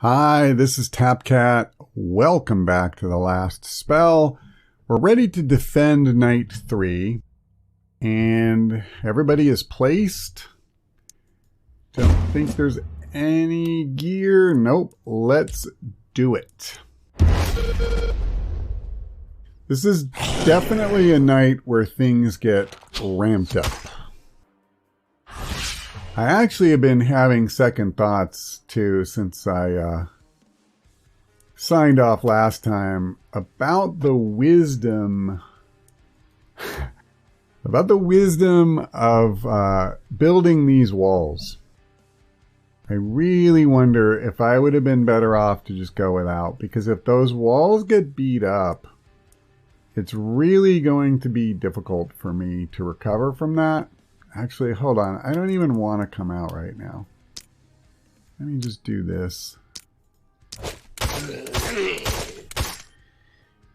Hi, this is Tapcat. Welcome back to the last spell. We're ready to defend night 3. And everybody is placed. Don't think there's any gear. Nope. Let's do it. This is definitely a night where things get ramped up. I actually have been having second thoughts too since I signed off last time about the wisdom of building these walls. I really wonder if I would have been better off to just go without, because if those walls get beat up, it's really going to be difficult for me to recover from that. Actually, hold on. I don't even want to come out right now. Let me just do this.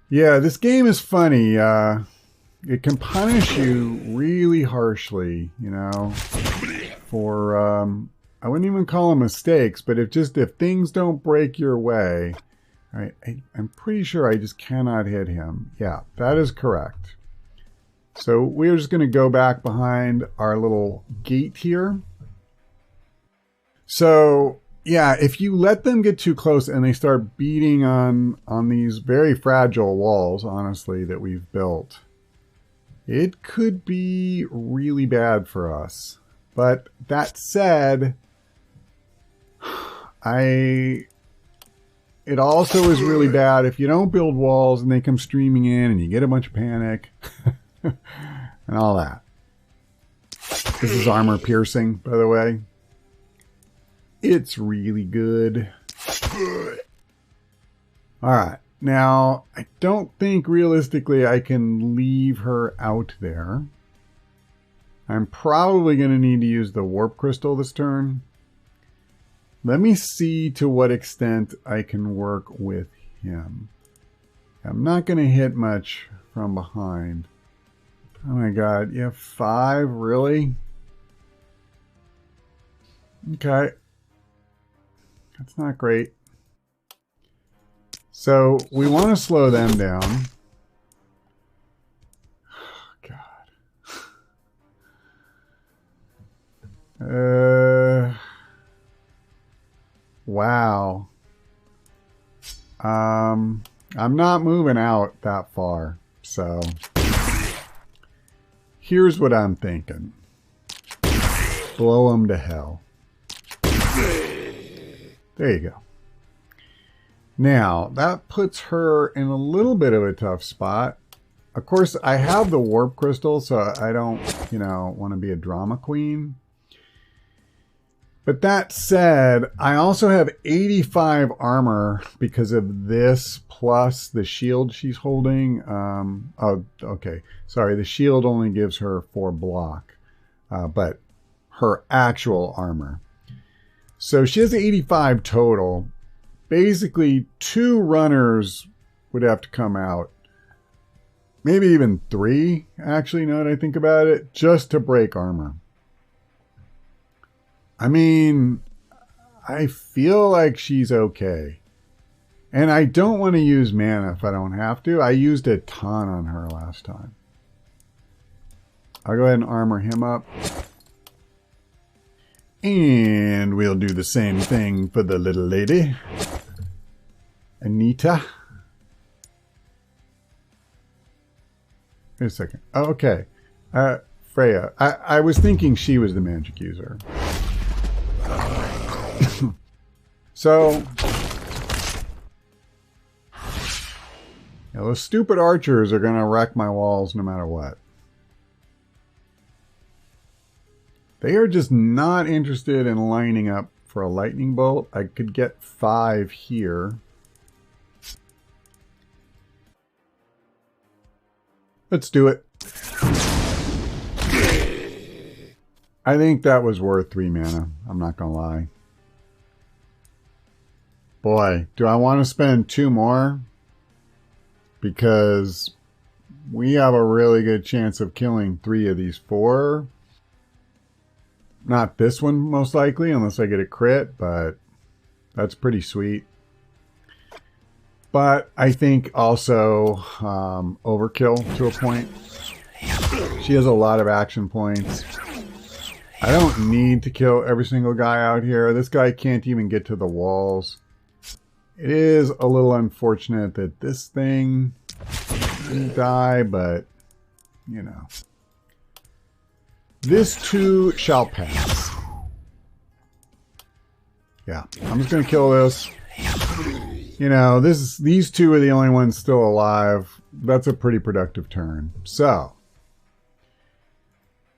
Yeah, this game is funny. It can punish you really harshly, you know, for, I wouldn't even call them mistakes, but if things don't break your way. All right, I'm pretty sure I just cannot hit him. Yeah, that is correct. So we're just going to go back behind our little gate here. So yeah, if you let them get too close and they start beating on these very fragile walls, honestly, that we've built, it could be really bad for us. But that said, it also is really bad if you don't build walls and they come streaming in and you get a bunch of panic. And all that. This is armor piercing, by the way. It's really good. Alright, now I don't think realistically I can leave her out there. I'm probably going to need to use the warp crystal this turn. Let me see to what extent I can work with him. I'm not going to hit much from behind. Oh my god, you have 5? Really? Okay. That's not great. So, we want to slow them down. God. Wow. I'm not moving out that far, so... Here's what I'm thinking. Blow them to hell. There you go. Now, that puts her in a little bit of a tough spot. Of course, I have the warp crystal, so I don't, want to be a drama queen. But that said, I also have 85 armor because of this plus the shield she's holding. Oh, okay. Sorry, the shield only gives her 4 block, but her actual armor. So she has 85 total. Basically, 2 runners would have to come out. Maybe even 3, actually, now that I think about it, just to break armor. I mean, I feel like she's okay. And I don't want to use mana if I don't have to. I used a ton on her last time. I'll go ahead and armor him up. And we'll do the same thing for the little lady. Anita. Wait a second. Oh, okay. Freya. I was thinking she was the magic user. So, those stupid archers are going to wreck my walls no matter what. They are just not interested in lining up for a lightning bolt. I could get 5 here. Let's do it. I think that was worth 3 mana. I'm not going to lie. Boy, do I want to spend 2 more? Because we have a really good chance of killing 3 of these 4. Not this one, most likely, unless I get a crit, but That's pretty sweet. But I think also overkill to a point. She has a lot of action points. I don't need to kill every single guy out here. This guy can't even get to the walls. It is a little unfortunate that this thing didn't die, but, you know. This too shall pass. Yeah, I'm just going to kill this. You know, these two are the only ones still alive. That's a pretty productive turn. So,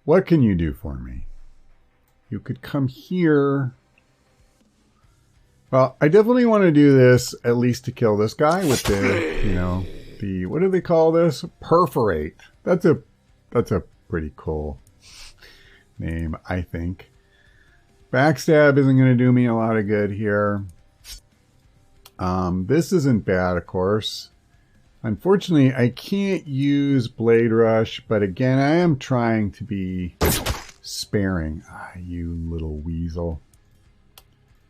what can you do for me? You could come here. Well, I definitely want to do this at least to kill this guy with the, you know, the, what do they call this? Perforate. That's a pretty cool name, I think. Backstab isn't going to do me a lot of good here. This isn't bad, of course. Unfortunately, I can't use Blade Rush, but again, I am trying to be sparing. Ah, you little weasel.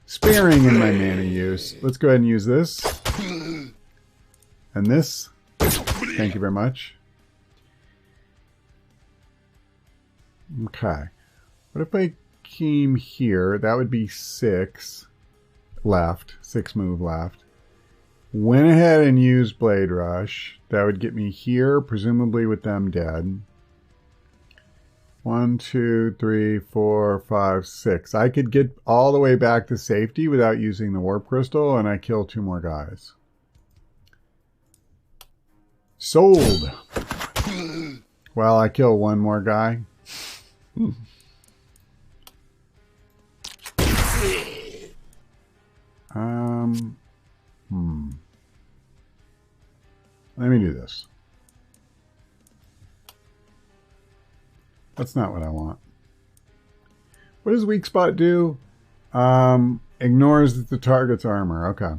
Sparing in my mana use. Let's go ahead and use this. And this. Thank you very much. Okay. What if I came here? That would be 6 left. 6 move left. Went ahead and used Blade Rush. That would get me here, presumably with them dead. 1, 2, 3, 4, 5, 6. I could get all the way back to safety without using the warp crystal, and I kill 2 more guys. Sold. Well, I kill 1 more guy. Let me do this. That's not what I want. What does weak spot do? Ignores the target's armor. Okay.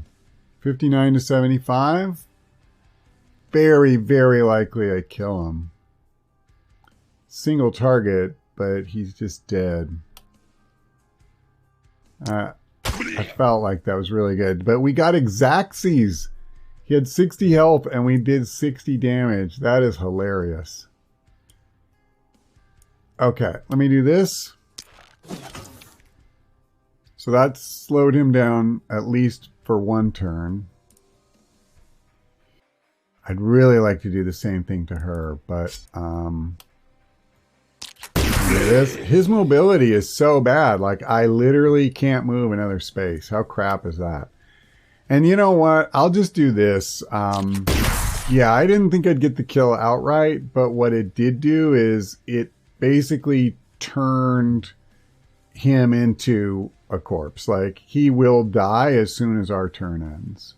59 to 75. Very, very likely I kill him. Single target, but he's just dead. I felt like that was really good. But we got Xaxes. He had 60 health and we did 60 damage. That is hilarious. Okay, let me do this. So that slowed him down at least for 1 turn. I'd really like to do the same thing to her, but his mobility is so bad. Like, I literally can't move another space. How crap is that? And you know what? I'll just do this. Yeah, I didn't think I'd get the kill outright, but what it did do is it basically turned him into a corpse. Like, he will die as soon as our turn ends.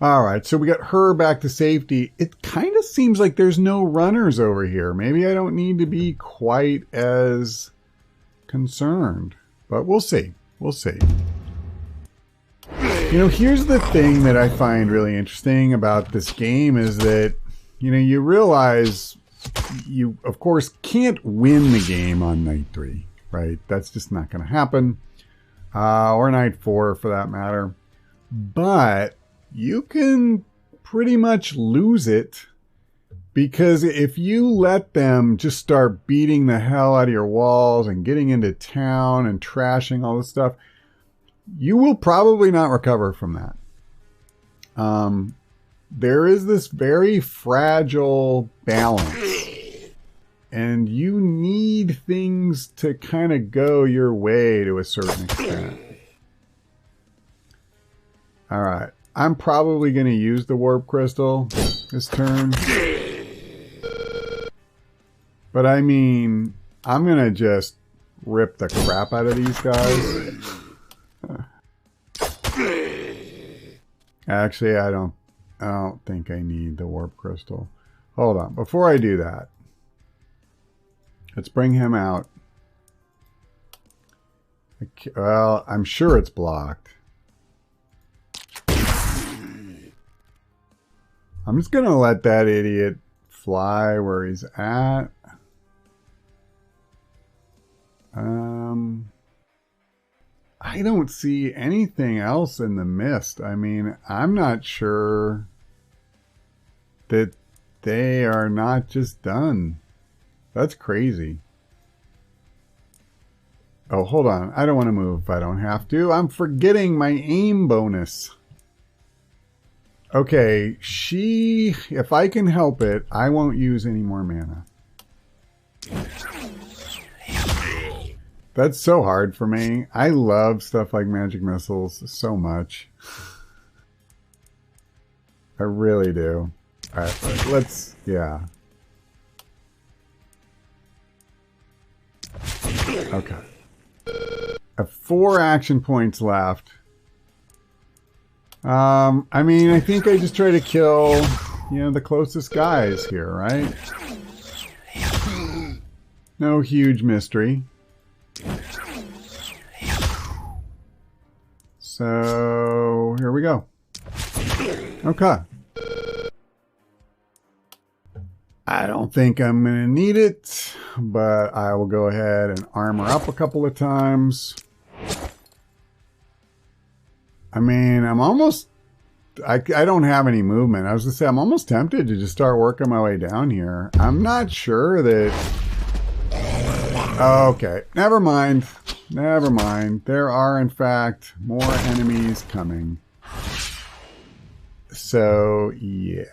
Alright, so we got her back to safety. It kind of seems like there's no runners over here. Maybe I don't need to be quite as concerned. But we'll see. We'll see. You know, here's the thing that I find really interesting about this game is that, you know, you realize you, of course, can't win the game on night 3, right? That's just not going to happen. Or night 4, for that matter. But you can pretty much lose it, because if you let them just start beating the hell out of your walls and getting into town and trashing all this stuff, you will probably not recover from that. There is this very fragile balance, and you need things to kind of go your way to a certain extent. All right. I'm probably going to use the warp crystal this turn. But I mean, I'm going to just rip the crap out of these guys. Actually, I don't think I need the warp crystal. Hold on. Before I do that, let's bring him out. Well, I'm sure it's blocked. I'm just going to let that idiot fly where he's at. I don't see anything else in the mist. I mean, I'm not sure that they are not just done. That's crazy. Oh, hold on. I don't want to move if I don't have to. I'm forgetting my aim bonus. Okay, if I can help it, I won't use any more mana. That's so hard for me. I love stuff like magic missiles so much. I really do. Alright, let's, yeah. Okay. I have 4 action points left. I mean, I think I just try to kill, you know, the closest guys here, right? No huge mystery. So, here we go. Okay. I don't think I'm going to need it, but I will go ahead and armor up a couple of times. I mean, I'm almost... I don't have any movement. I was going to say, I'm almost tempted to just start working my way down here. I'm not sure that... Okay, never mind. Never mind. There are, in fact, more enemies coming. So, yeah.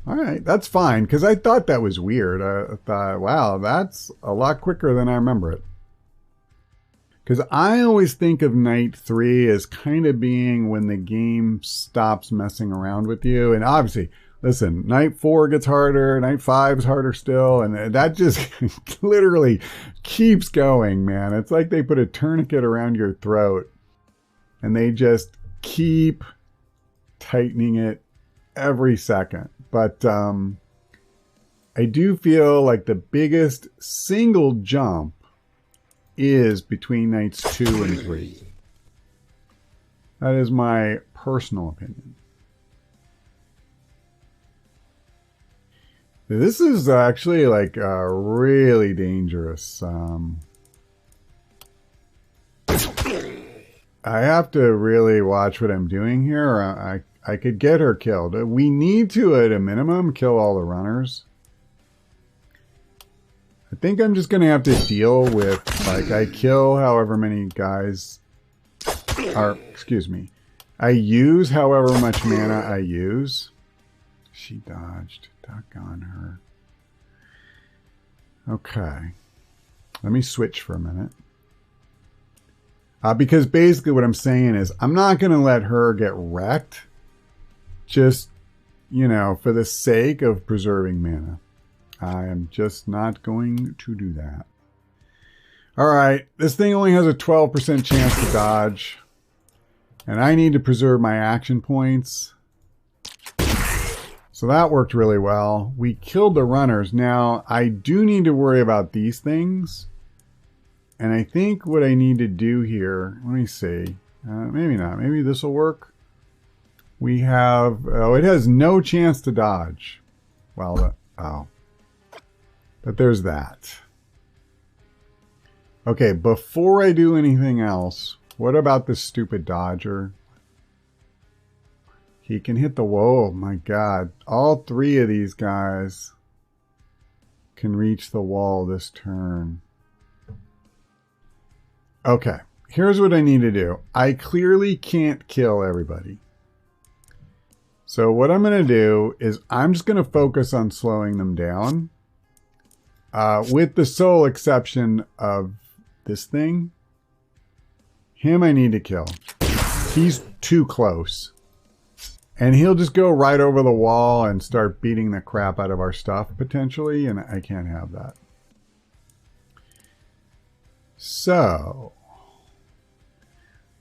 Alright, that's fine, because I thought that was weird. I thought, wow, that's a lot quicker than I remember it. Because I always think of Night 3 as kind of being when the game stops messing around with you. And obviously, listen, Night 4 gets harder, Night 5 is harder still, and that just literally keeps going, man. It's like they put a tourniquet around your throat, and they just keep tightening it every second. But I do feel like the biggest single jump is between nights 2 and 3. That is my personal opinion. This is actually like really dangerous. I have to really watch what I'm doing here, or I could get her killed. We need to, at a minimum, kill all the runners. I think I'm just going to have to deal with, like, I kill however many guys are, excuse me. I use however much mana I use. She dodged. Doggone her. Okay. Let me switch for a minute. Because basically what I'm saying is I'm not going to let her get wrecked. Just, you know, for the sake of preserving mana. I am just not going to do that. Alright, this thing only has a 12% chance to dodge. And I need to preserve my action points. So that worked really well. We killed the runners. Now, I do need to worry about these things. And I think what I need to do here, let me see. Maybe not. Maybe this will work. We have, oh, it has no chance to dodge. Well, oh. But there's that. Okay, before I do anything else, what about this stupid dodger? He can hit the wall. Oh my god. All 3 of these guys can reach the wall this turn. Okay, here's what I need to do. I clearly can't kill everybody. So what I'm going to do is I'm just going to focus on slowing them down. With the sole exception of this thing. Him I need to kill. He's too close. And he'll just go right over the wall and start beating the crap out of our stuff, potentially. And I can't have that. So,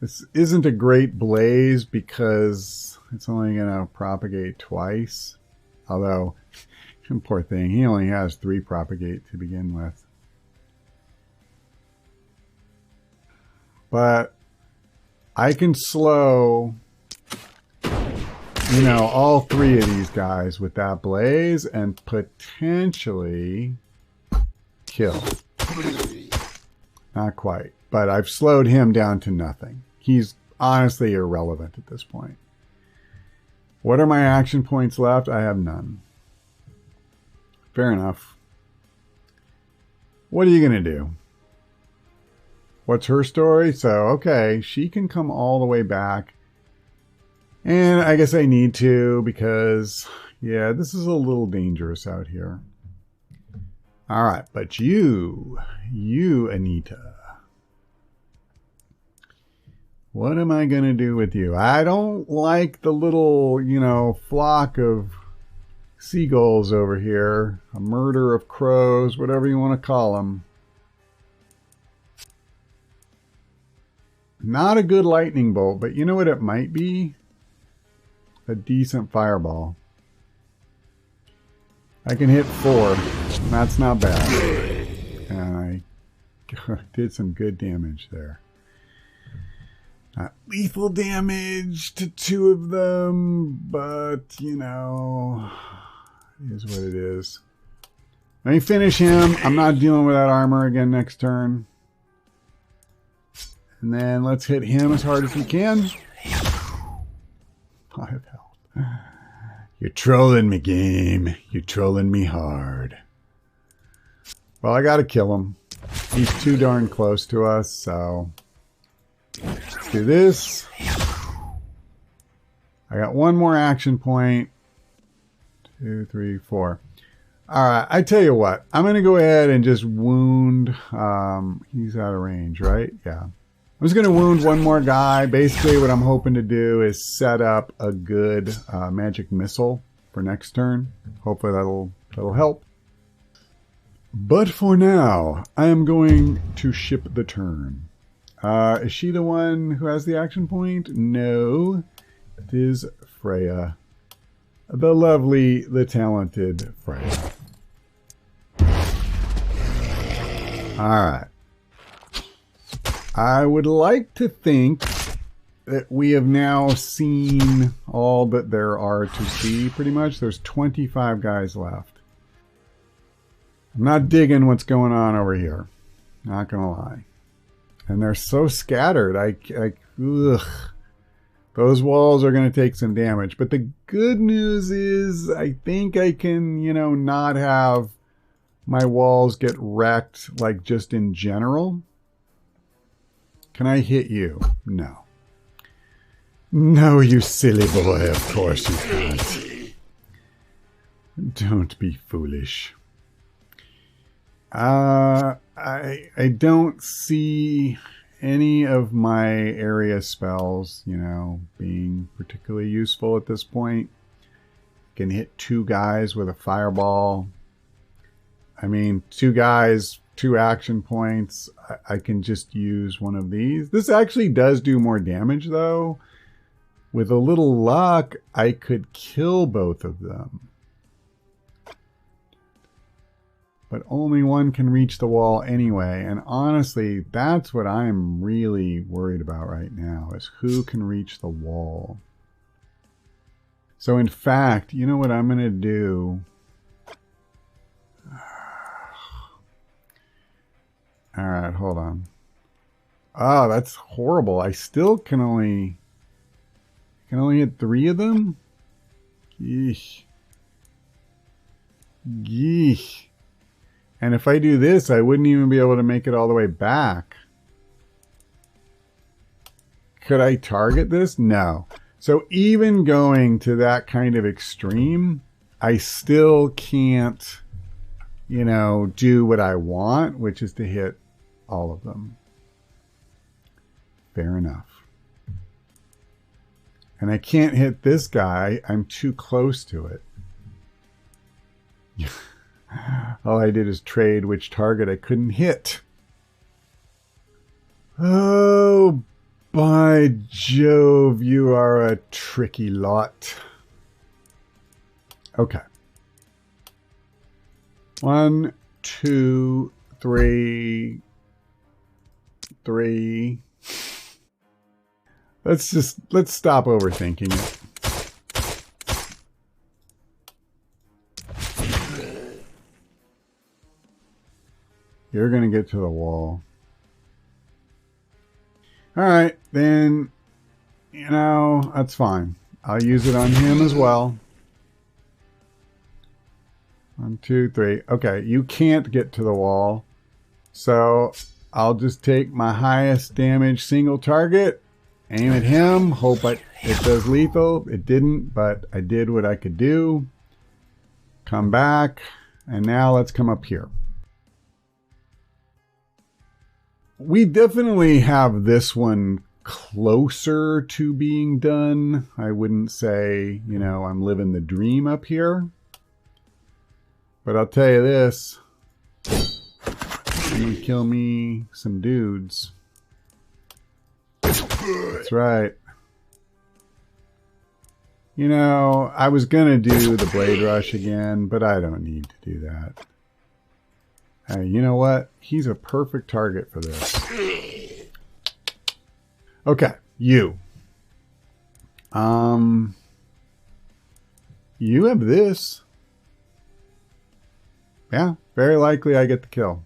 this isn't a great blaze because it's only going to propagate twice. Although... poor thing, he only has 3 propagate to begin with. But I can slow, you know, all 3 of these guys with that blaze and potentially kill. Not quite. but I've slowed him down to nothing. He's honestly irrelevant at this point. What are my action points left? I have none. Fair enough. What are you going to do? What's her story? So, okay, she can come all the way back. And I guess I need to because, yeah, this is a little dangerous out here. All right, but you, Anita. What am I going to do with you? I don't like the little, you know, flock of seagulls over here. A murder of crows, whatever you want to call them. Not a good lightning bolt, but you know what it might be? A decent fireball. I can hit 4. That's not bad. And I did some good damage there. Not lethal damage to 2 of them, but, you know, it is what it is. Let me finish him. I'm not dealing with that armor again next turn. And then let's hit him as hard as we can. 5 health. You're trolling me, game. You're trolling me hard. Well, I gotta kill him. He's too darn close to us, so... Let's do this. I got 1 more action point. 2, 3, 4. Alright, I tell you what. I'm going to go ahead and just wound... he's out of range, right? Yeah. I'm just going to wound 1 more guy. Basically, what I'm hoping to do is set up a good magic missile for next turn. Hopefully that'll help. But for now, I am going to ship the turn. Is she the one who has the action point? No. It is Freya. The lovely, the talented Freya. Alright. I would like to think that we have now seen all that there are to see, pretty much. There's 25 guys left. I'm not digging what's going on over here. Not gonna lie. And they're so scattered. Ugh. Those walls are going to take some damage. But the good news is I think I can, you know, not have my walls get wrecked, like, just in general. Can I hit you? No. No, you silly boy. Of course you can't. Don't be foolish. I don't see any of my area spells, you know, being particularly useful at this point. Can hit 2 guys with a fireball. I mean, 2 guys, 2 action points. I can just use one of these. This actually does do more damage, though. With a little luck, I could kill both of them. But only one can reach the wall anyway. And honestly, that's what I'm really worried about right now, is who can reach the wall. So in fact, you know what I'm going to do? All right, hold on. Oh, that's horrible. I still can only hit 3 of them? Yeesh. Yeesh. And if I do this, I wouldn't even be able to make it all the way back. Could I target this? No. So even going to that kind of extreme, I still can't, you know, do what I want, which is to hit all of them. Fair enough. And I can't hit this guy. I'm too close to it. All I did is trade which target I couldn't hit. Oh, by Jove, you are a tricky lot. Okay. 1, 2, 3. Let's stop overthinking it. You're going to get to the wall. All right, then, you know, that's fine. I'll use it on him as well. 1, 2, 3. Okay, you can't get to the wall. So I'll just take my highest damage single target, aim at him, hope it does lethal. It didn't, but I did what I could do. Come back, and now let's come up here. We definitely have this one closer to being done. I wouldn't say, you know, I'm living the dream up here. But I'll tell you this. I'm going to kill me some dudes. That's right. You know, I was going to do the Blade Rush again, but I don't need to do that. Hey, you know what? He's a perfect target for this. Okay, you. You have this. Yeah, very likely I get the kill.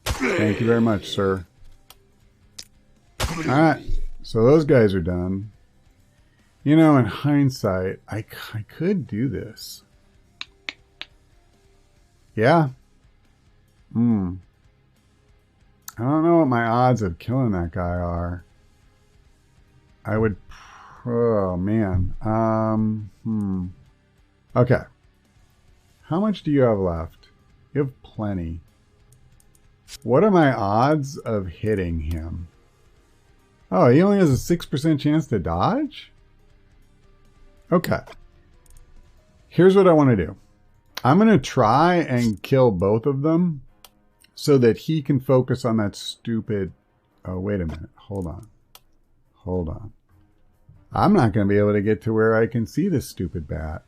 Thank you very much, sir. Alright, so those guys are done. You know, in hindsight, I could do this. Yeah. I don't know what my odds of killing that guy are. I would... Oh, man. Okay. How much do you have left? You have plenty. What are my odds of hitting him? Oh, he only has a 6% chance to dodge? Okay. Here's what I want to do. I'm going to try and kill both of them so that he can focus on that stupid... Oh, wait a minute. Hold on. Hold on. I'm not going to be able to get to where I can see this stupid bat.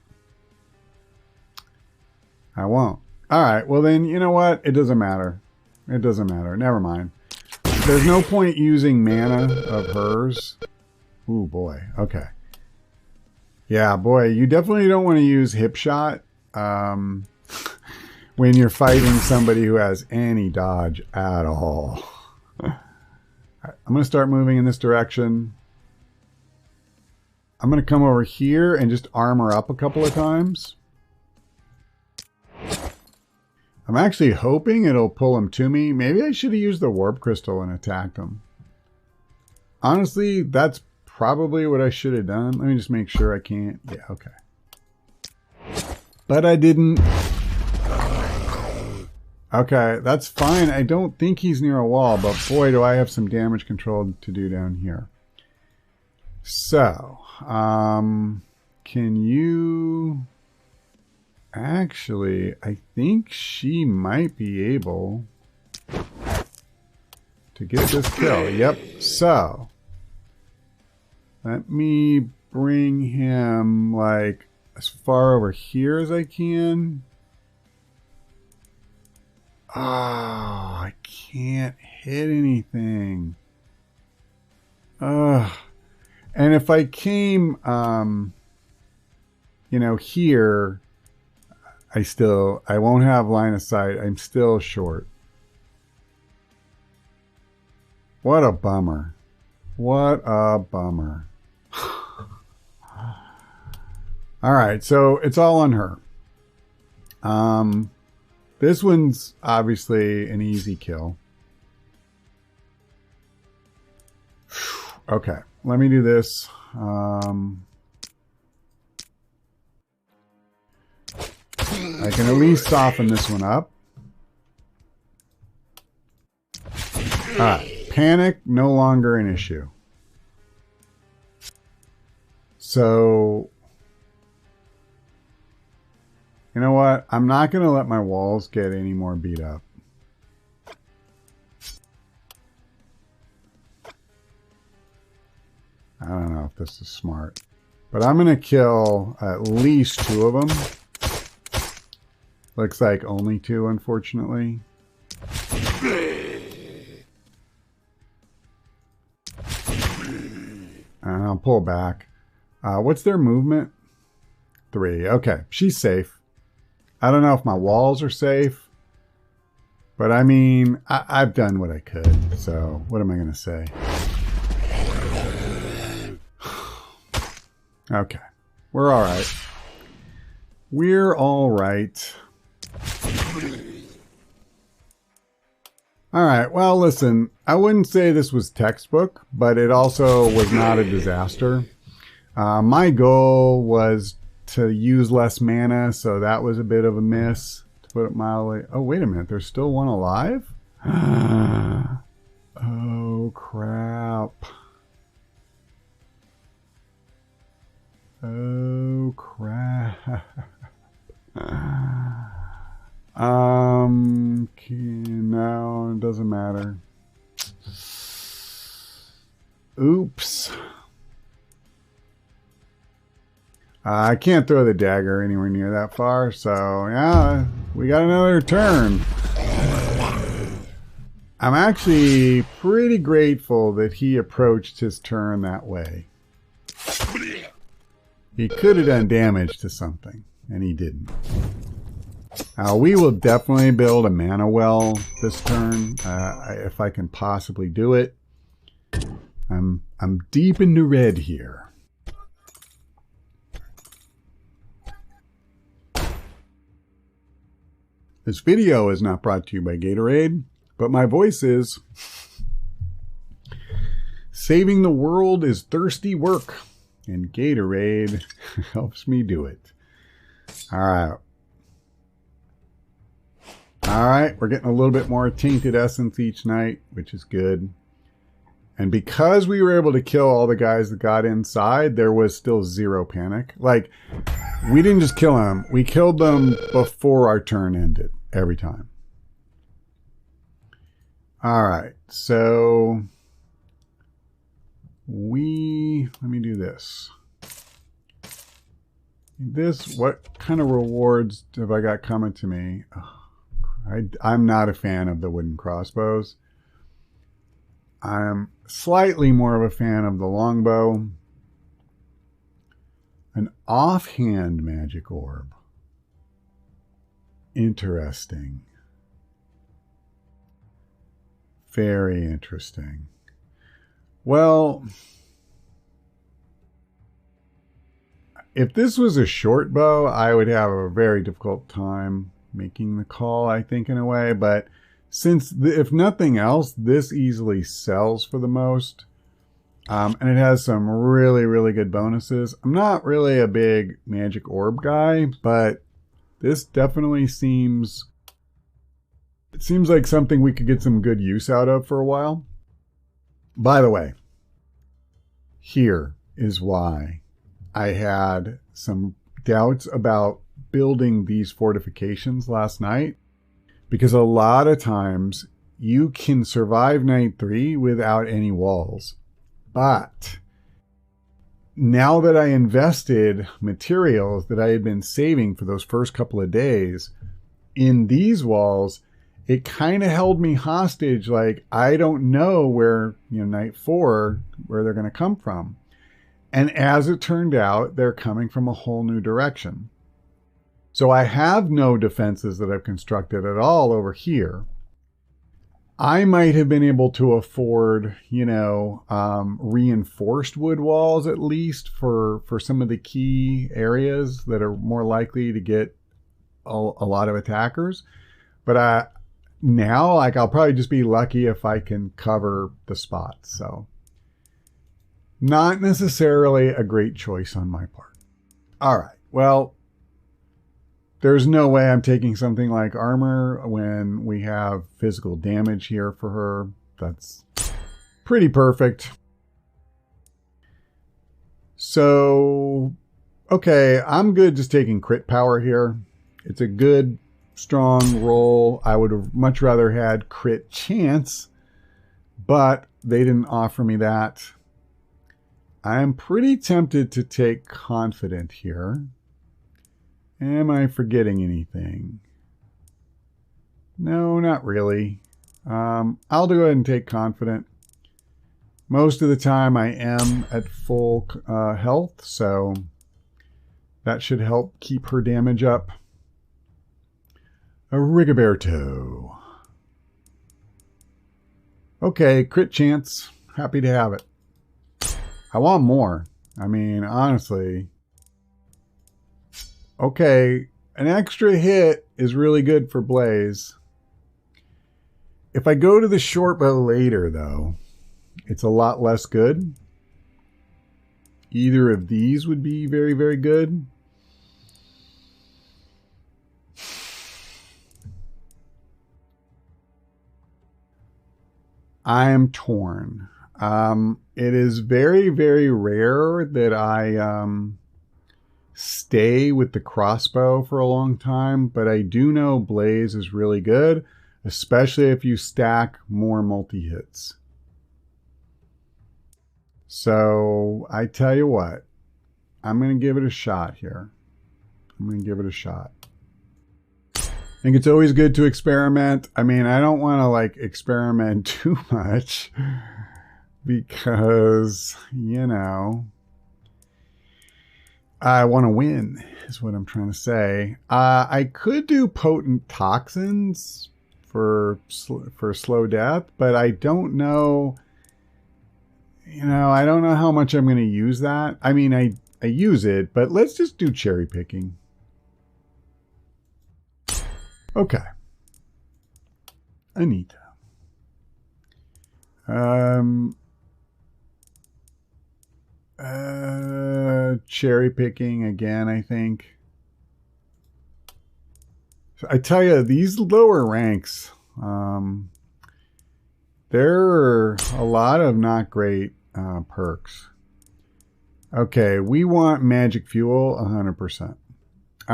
I won't. All right. Well, then, you know what? It doesn't matter. It doesn't matter. Never mind. There's no point using mana of hers. Ooh, boy. Okay. Yeah, boy. You definitely don't want to use hip shot when you're fighting somebody who has any dodge at all. I'm going to start moving in this direction. I'm going to come over here and just armor up a couple of times. I'm actually hoping it'll pull him to me. Maybe I should have used the warp crystal and attacked him. Honestly, that's probably what I should have done. Let me just make sure I can't. Yeah, okay. But I didn't. Okay, that's fine. I don't think he's near a wall, but boy, do I have some damage control to do down here. So, can you... Actually, I think she might be able to get this kill. Yep. So, let me bring him like as far over here as I can. Oh, I can't hit anything. Ugh. And if I came, you know, here... I won't have line of sight. I'm still short. What a bummer. What a bummer. All right, so it's all on her. This one's obviously an easy kill. Okay, let me do this. I can at least soften this one up. Alright, panic no longer an issue. So, you know what? I'm not going to let my walls get any more beat up. I don't know if this is smart. But I'm going to kill at least 2 of them. Looks like only 2, unfortunately. And I'll pull back. What's their movement? 3. Okay, she's safe. I don't know if my walls are safe. But I mean, I've done what I could. So what am I going to say? Okay. We're all right. We're all right. All right. Well, listen, I wouldn't say this was textbook, but it also was not a disaster. My goal was to use less mana, so that was a bit of a miss, to put it mildly. Oh, wait a minute. There's still one alive? Oh, crap. Oh, crap. No, it doesn't matter. Oops. I can't throw the dagger anywhere near that far, so yeah, we got another turn. I'm actually pretty grateful that he approached his turn that way. He could have done damage to something, and he didn't. We will definitely build a mana well this turn, if I can possibly do it. I'm deep into red here. This video is not brought to you by Gatorade, but my voice is. Saving the world is thirsty work, and Gatorade helps me do it. All right. All right, we're getting a little bit more tainted essence each night, which is good. And because we were able to kill all the guys that got inside, there was still zero panic. Like, we didn't just kill them. We killed them before our turn ended, every time. All right, so let me do this. What kind of rewards have I got coming to me? Oh, I'm not a fan of the wooden crossbows. I'm slightly more of a fan of the longbow. An offhand magic orb. Interesting. Very interesting. Well, if this was a short bow, I would have a very difficult time making the call, I think, in a way. But since, if nothing else, this easily sells for the most. And it has some really, really good bonuses. I'm not really a big magic orb guy, but this definitely seems like something we could get some good use out of for a while. By the way, here is why I had some doubts about building these fortifications last night. Because a lot of times you can survive night 3 without any walls. But now that I invested materials that I had been saving for those first couple of days in these walls, it kind of held me hostage. Like, I don't know where, night 4, where they're going to come from. And as it turned out, they're coming from a whole new direction. So I have no defenses that I've constructed at all over here. I might have been able to afford, reinforced wood walls at least for some of the key areas that are more likely to get a lot of attackers. But now, I'll probably just be lucky if I can cover the spots. So not necessarily a great choice on my part. All right. Well, there's no way I'm taking something like armor when we have physical damage here for her. That's pretty perfect. So, okay, I'm good just taking crit power here. It's a good, strong roll. I would have much rather had crit chance, but they didn't offer me that. I'm pretty tempted to take confident here. Am I forgetting anything? No, not really. I'll go ahead and take confident. Most of the time I am at full health, so that should help keep her damage up. A Rigoberto. Okay, crit chance. Happy to have it. I want more. I mean, honestly. Okay, an extra hit is really good for Blaze. If I go to the short bow later, though, it's a lot less good. Either of these would be very, very good. I am torn. It is very, very rare that I stay with the crossbow for a long time, but I do know Blaze is really good, especially if you stack more multi-hits. So I tell you what, I'm going to give it a shot here. I'm going to give it a shot. I think it's always good to experiment. I mean, I don't want to like experiment too much because, you know, I want to win is what I'm trying to say. I could do potent toxins for slow death, but I don't know. You know, I don't know how much I'm going to use that. I mean, I use it, but let's just do cherry picking. Okay. Anita. Cherry picking again, I think. So I tell you, these lower ranks, there are a lot of not great perks. Okay, we want magic fuel 100%.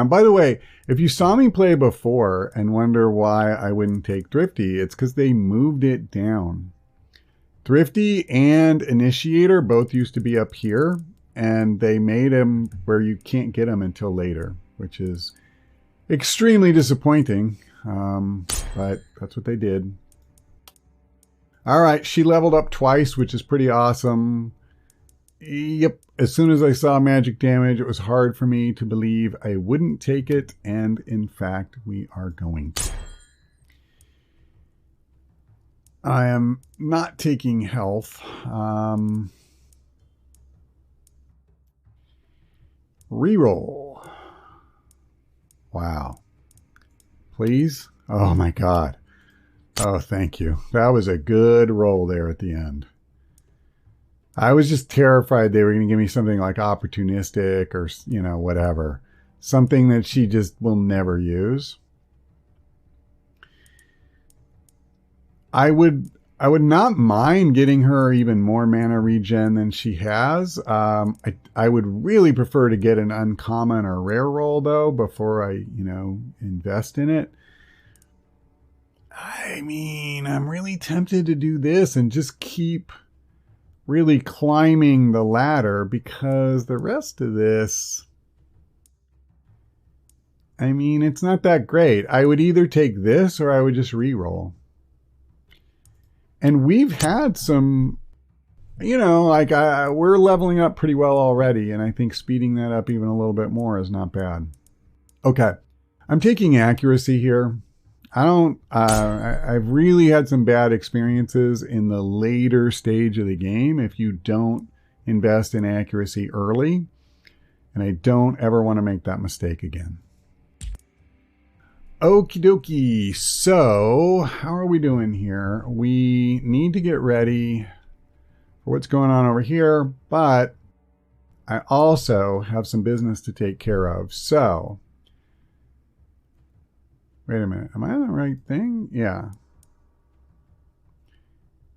By the way, if you saw me play before and wonder why I wouldn't take Thrifty, it's because they moved it down. Thrifty and Initiator both used to be up here, and they made them where you can't get them until later, which is extremely disappointing, but that's what they did. All right, she leveled up twice, which is pretty awesome. Yep, as soon as I saw magic damage, it was hard for me to believe I wouldn't take it, and in fact, we are going to. I am not taking health. Reroll. Wow. Please? Oh my god. Oh, thank you. That was a good roll there at the end. I was just terrified they were going to give me something like opportunistic or, you know, whatever. Something that she just will never use. I would not mind getting her even more mana regen than she has. I would really prefer to get an uncommon or rare roll, though, before I, you know, invest in it. I mean, I'm really tempted to do this and just keep really climbing the ladder, because the rest of this, I mean, it's not that great. I would either take this or I would just re-roll. And we've had some, you know, like we're leveling up pretty well already, and I think speeding that up even a little bit more is not bad. Okay, I'm taking accuracy here. I've really had some bad experiences in the later stage of the game if you don't invest in accuracy early, and I don't ever want to make that mistake again. Okie dokie. So, how are we doing here? We need to get ready for what's going on over here, but I also have some business to take care of. So, wait a minute. Am I on the right thing? Yeah.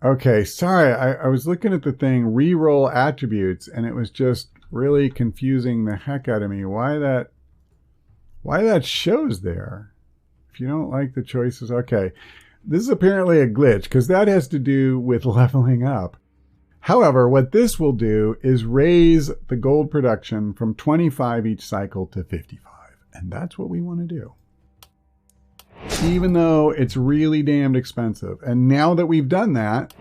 Okay, sorry. I was looking at the thing, reroll attributes, and it was just really confusing the heck out of me. Why that shows there? If you don't like the choices, okay. This is apparently a glitch, because that has to do with leveling up. However, what this will do is raise the gold production from 25 each cycle to 55. And that's what we want to do. Even though it's really damned expensive. And now that we've done that,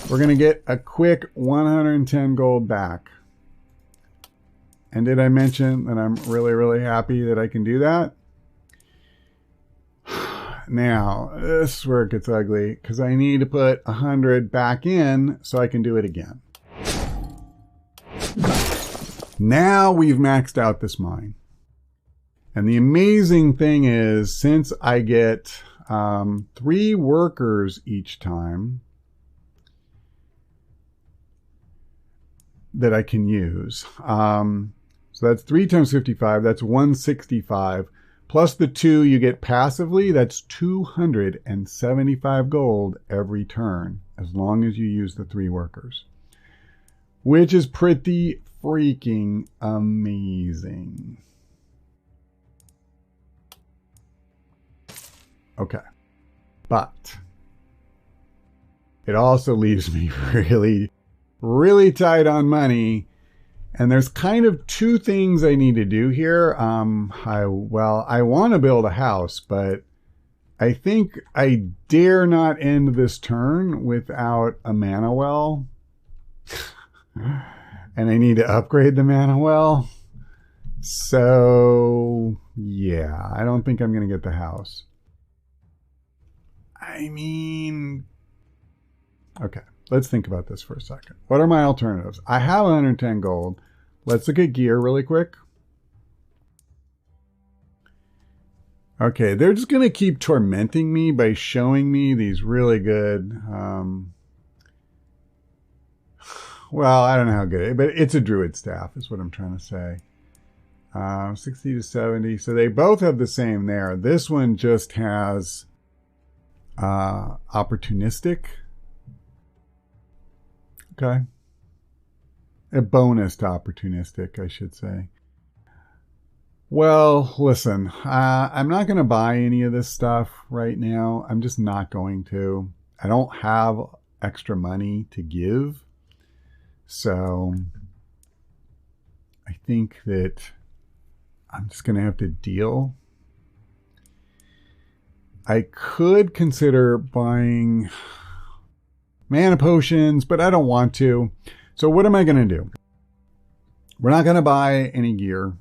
we're going to get a quick 110 gold back. And did I mention that I'm really, really happy that I can do that? Now, this is where it gets ugly, because I need to put 100 back in so I can do it again. Now we've maxed out this mine. And the amazing thing is, since I get 3 workers each time that I can use. So that's 3 times 55. That's 165. Plus the 2 you get passively. That's 275 gold every turn, as long as you use the 3 workers. Which is pretty freaking amazing. Okay. But it also leaves me really tight on money. And there's kind of 2 things I need to do here. I want to build a house, but I think I dare not end this turn without a mana well. And I need to upgrade the mana well. So, yeah, I don't think I'm going to get the house. I mean, okay, let's think about this for a second. What are my alternatives? I have 110 gold. Let's look at gear really quick. Okay, they're just going to keep tormenting me by showing me these really good, well, I don't know how good, but it's a druid staff is what I'm trying to say. 60 to 70. So they both have the same there. This one just has opportunistic. Okay. A bonus to opportunistic, I should say. Well, listen, I'm not going to buy any of this stuff right now. I'm just not going to. I don't have extra money to give. So I think that I'm just going to have to deal. I could consider buying mana potions, but I don't want to. So what am I going to do? We're not going to buy any gear.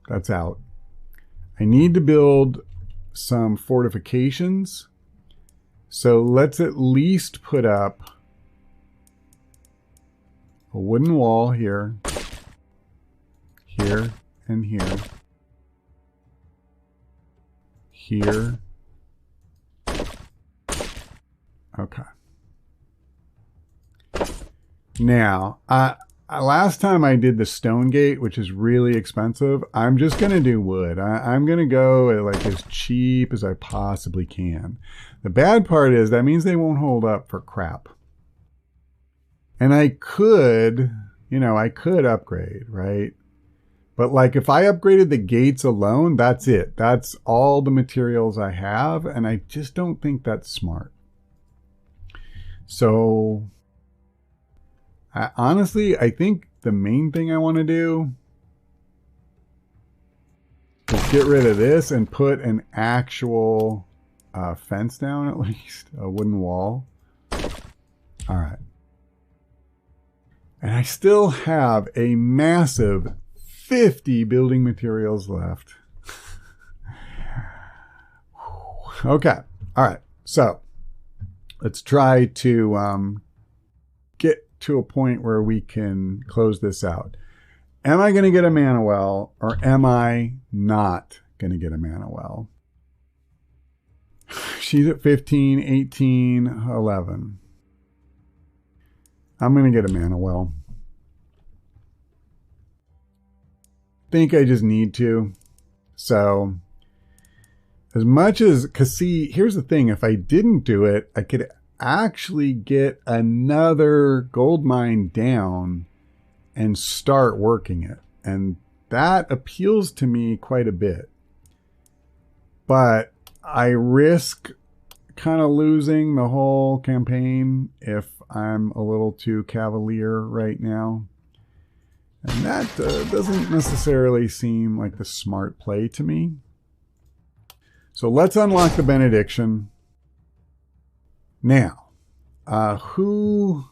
That's out. I need to build some fortifications. So let's at least put up a wooden wall here, here, and here, here. Okay. Now, last time I did the stone gate, which is really expensive, I'm just going to do wood. I'm going to go at like as cheap as I possibly can. The bad part is that means they won't hold up for crap. And I could, I could upgrade, right? But like if I upgraded the gates alone, that's it. That's all the materials I have. And I just don't think that's smart. So honestly, I think the main thing I want to do is get rid of this and put an actual fence down, at least a wooden wall. All right. And I still have a massive 50 building materials left. Okay. All right. So let's try to get to a point where we can close this out. Am I going to get a mana well, or am I not going to get a mana well? She's at 15, 18, 11. I'm going to get a mana well. I think I just need to. So, as much as, because see, here's the thing. If I didn't do it, I could actually get another gold mine down and start working it. And that appeals to me quite a bit. But I risk kind of losing the whole campaign if I'm a little too cavalier right now. And that doesn't necessarily seem like the smart play to me. So let's unlock the benediction. Now, who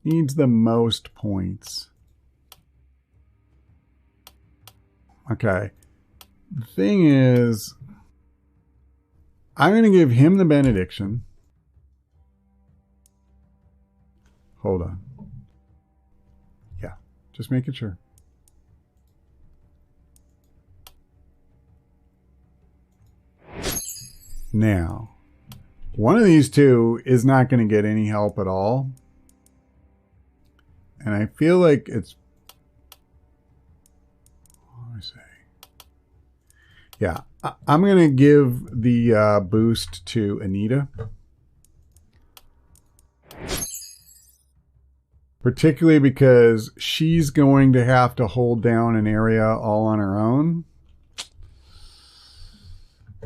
needs the most points? Okay. The thing is, I'm going to give him the benediction. Hold on. Yeah, Just making sure. Now, one of these two is not going to get any help at all. And I feel like it's... What do I say? Yeah, I'm going to give the boost to Anita. Particularly because she's going to have to hold down an area all on her own.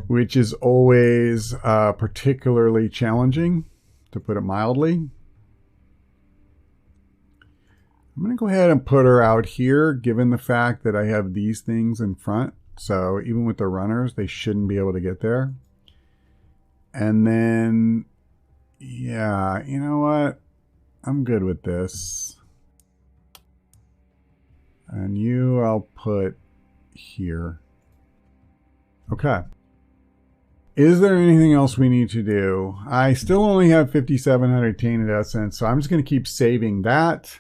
Which is always particularly challenging, to put it mildly. I'm going to go ahead and put her out here, given the fact that I have these things in front. So even with the runners, they shouldn't be able to get there. And then, yeah, you know what? I'm good with this. And you, I'll put here. Okay. Is there anything else we need to do? I still only have 5,700 tainted essence, so I'm just going to keep saving that.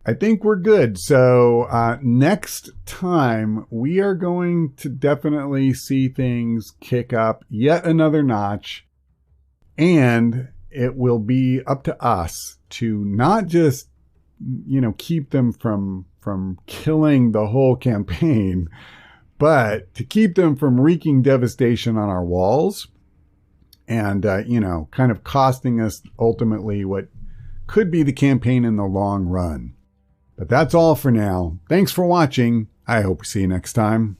I think we're good. So next time, we are going to definitely see things kick up yet another notch. And it will be up to us to not just, you know, keep them from killing the whole campaign, but to keep them from wreaking devastation on our walls and, you know, kind of costing us ultimately what could be the campaign in the long run. But that's all for now. Thanks for watching. I hope to see you next time.